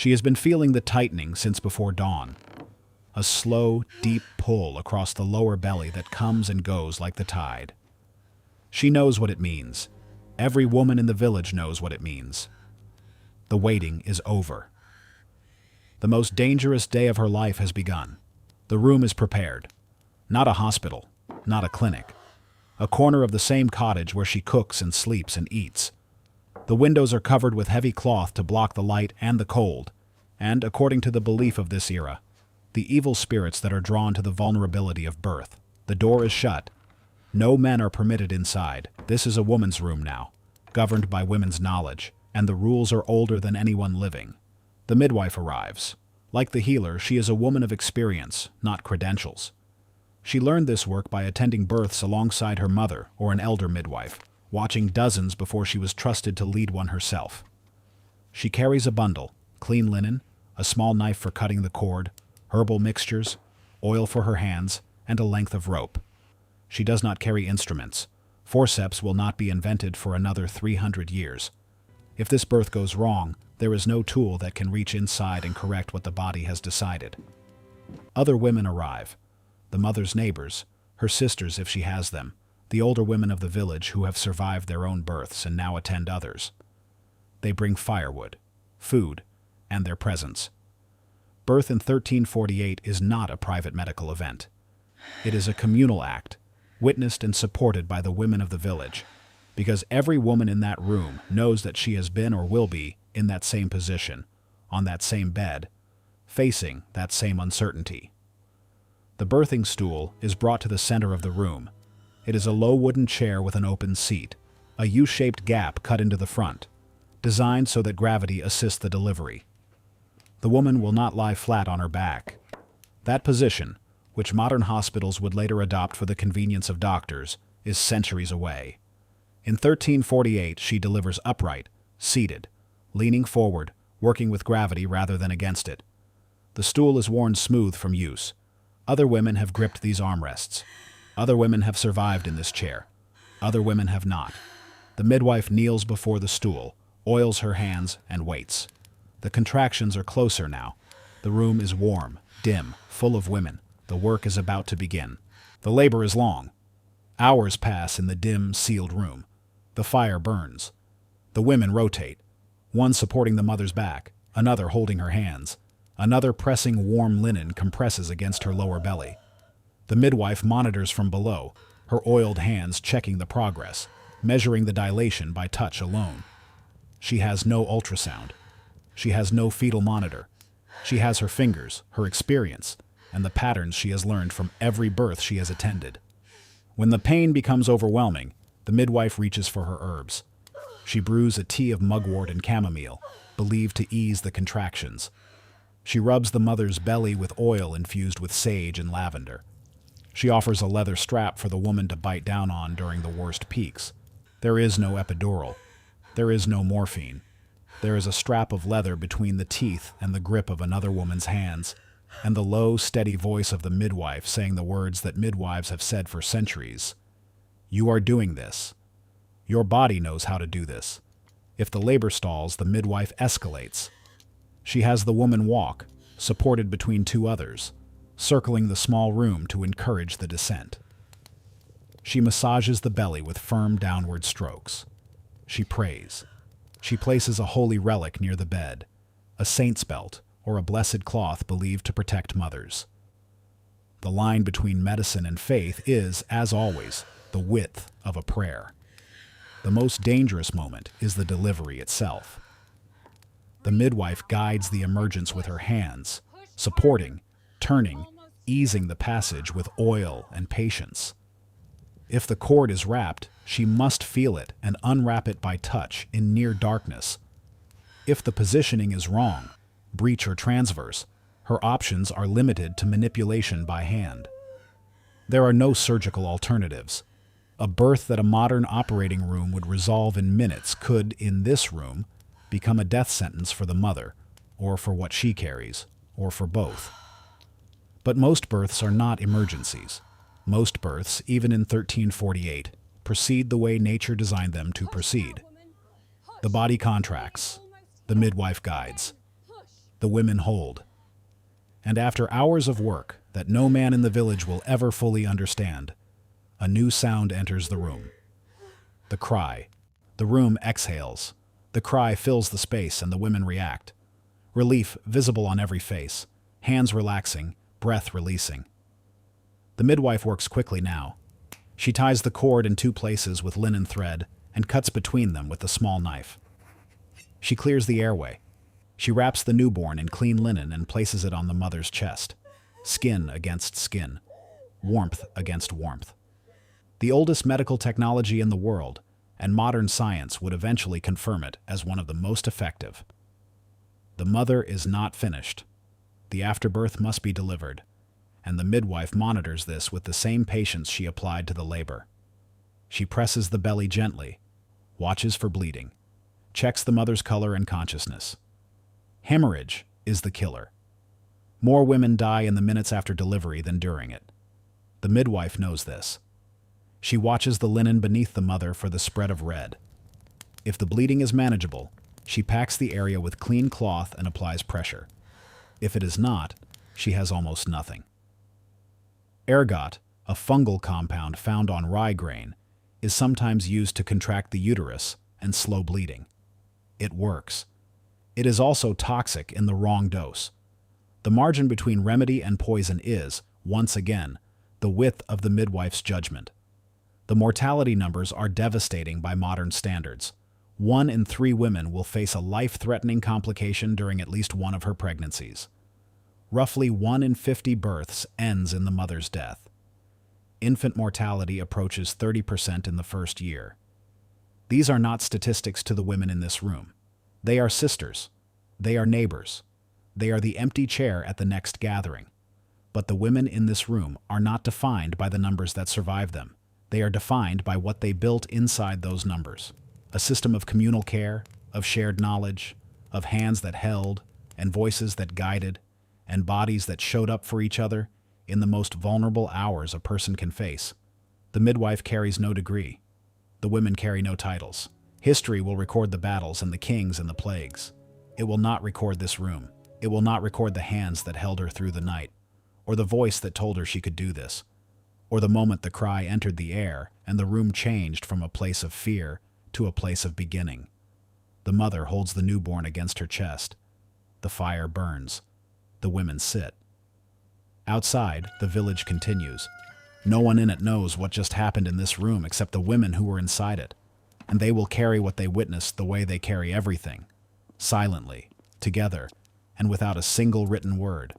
She has been feeling the tightening since before dawn. A slow, deep pull across the lower belly that comes and goes like the tide. She knows what it means. Every woman in the village knows what it means. The waiting is over. The most dangerous day of her life has begun. The room is prepared. Not a hospital, not a clinic. A corner of the same cottage where she cooks and sleeps and eats. The windows are covered with heavy cloth to block the light and the cold, and, according to the belief of this era, the evil spirits that are drawn to the vulnerability of birth. The door is shut. No men are permitted inside. This is a woman's room now, governed by women's knowledge, and the rules are older than anyone living. The midwife arrives. Like the healer, she is a woman of experience, not credentials. She learned this work by attending births alongside her mother or an elder midwife, watching dozens before she was trusted to lead one herself. She carries a bundle, clean linen, a small knife for cutting the cord, herbal mixtures, oil for her hands, and a length of rope. She does not carry instruments. Forceps will not be invented for another 300 years. If this birth goes wrong, there is no tool that can reach inside and correct what the body has decided. Other women arrive. The mother's neighbors, her sisters if she has them, the older women of the village who have survived their own births and now attend others. They bring firewood, food, and their presence. Birth in 1348 is not a private medical event. It is a communal act, witnessed and supported by the women of the village, because every woman in that room knows that she has been or will be in that same position, on that same bed, facing that same uncertainty. The birthing stool is brought to the center of the room. It is a low wooden chair with an open seat, a U-shaped gap cut into the front, designed so that gravity assists the delivery. The woman will not lie flat on her back. That position, which modern hospitals would later adopt for the convenience of doctors, is centuries away. In 1348, she delivers upright, seated, leaning forward, working with gravity rather than against it. The stool is worn smooth from use. Other women have gripped these armrests. Other women have survived in this chair. Other women have not. The midwife kneels before the stool, oils her hands, and waits. The contractions are closer now. The room is warm, dim, full of women. The work is about to begin. The labor is long. Hours pass in the dim, sealed room. The fire burns. The women rotate, one supporting the mother's back, another holding her hands. Another pressing warm linen compresses against her lower belly. The midwife monitors from below, her oiled hands checking the progress, measuring the dilation by touch alone. She has no ultrasound. She has no fetal monitor. She has her fingers, her experience, and the patterns she has learned from every birth she has attended. When the pain becomes overwhelming, the midwife reaches for her herbs. She brews a tea of mugwort and chamomile, believed to ease the contractions. She rubs the mother's belly with oil infused with sage and lavender. She offers a leather strap for the woman to bite down on during the worst peaks. There is no epidural. There is no morphine. There is a strap of leather between the teeth and the grip of another woman's hands, and the low, steady voice of the midwife saying the words that midwives have said for centuries. You are doing this. Your body knows how to do this. If the labor stalls, the midwife escalates. She has the woman walk, supported between two others, circling the small room to encourage the descent. She massages the belly with firm downward strokes. She prays. She places a holy relic near the bed, a saint's belt or a blessed cloth believed to protect mothers. The line between medicine and faith is, as always, the width of a prayer. The most dangerous moment is the delivery itself. The midwife guides the emergence with her hands, supporting, turning, easing the passage with oil and patience. If the cord is wrapped, she must feel it and unwrap it by touch in near darkness. If the positioning is wrong, breech or transverse, her options are limited to manipulation by hand. There are no surgical alternatives. A birth that a modern operating room would resolve in minutes could, in this room, become a death sentence for the mother, or for what she carries, or for both. But most births are not emergencies. Most births, even in 1348, proceed the way nature designed them to proceed. The body contracts. The midwife guides. The women hold. And after hours of work that no man in the village will ever fully understand, a new sound enters the room. The cry. The room exhales. The cry fills the space and the women react. Relief visible on every face, hands relaxing, breath releasing. The midwife works quickly now. She ties the cord in 2 places with linen thread and cuts between them with a small knife. She clears the airway. She wraps the newborn in clean linen and places it on the mother's chest. Skin against skin. Warmth against warmth. The oldest medical technology in the world, and modern science would eventually confirm it as one of the most effective. The mother is not finished. The afterbirth must be delivered, and the midwife monitors this with the same patience she applied to the labor. She presses the belly gently, watches for bleeding, checks the mother's color and consciousness. Hemorrhage is the killer. More women die in the minutes after delivery than during it. The midwife knows this. She watches the linen beneath the mother for the spread of red. If the bleeding is manageable, she packs the area with clean cloth and applies pressure. If it is not, she has almost nothing. Ergot, a fungal compound found on rye grain, is sometimes used to contract the uterus and slow bleeding. It works. It is also toxic in the wrong dose. The margin between remedy and poison is, once again, the width of the midwife's judgment. The mortality numbers are devastating by modern standards. 1 in 3 women will face a life-threatening complication during at least one of her pregnancies. Roughly 1 in 50 births ends in the mother's death. Infant mortality approaches 30% in the first year. These are not statistics to the women in this room. They are sisters. They are neighbors. They are the empty chair at the next gathering. But the women in this room are not defined by the numbers that survive them. They are defined by what they built inside those numbers. A system of communal care, of shared knowledge, of hands that held, and voices that guided, and bodies that showed up for each other in the most vulnerable hours a person can face. The midwife carries no degree. The women carry no titles. History will record the battles and the kings and the plagues. It will not record this room. It will not record the hands that held her through the night, or the voice that told her she could do this, or the moment the cry entered the air and the room changed from a place of fear to a place of beginning. The mother holds the newborn against her chest. The fire burns. The women sit. Outside, the village continues. No one in it knows what just happened in this room except the women who were inside it, and they will carry what they witnessed the way they carry everything, silently, together, and without a single written word.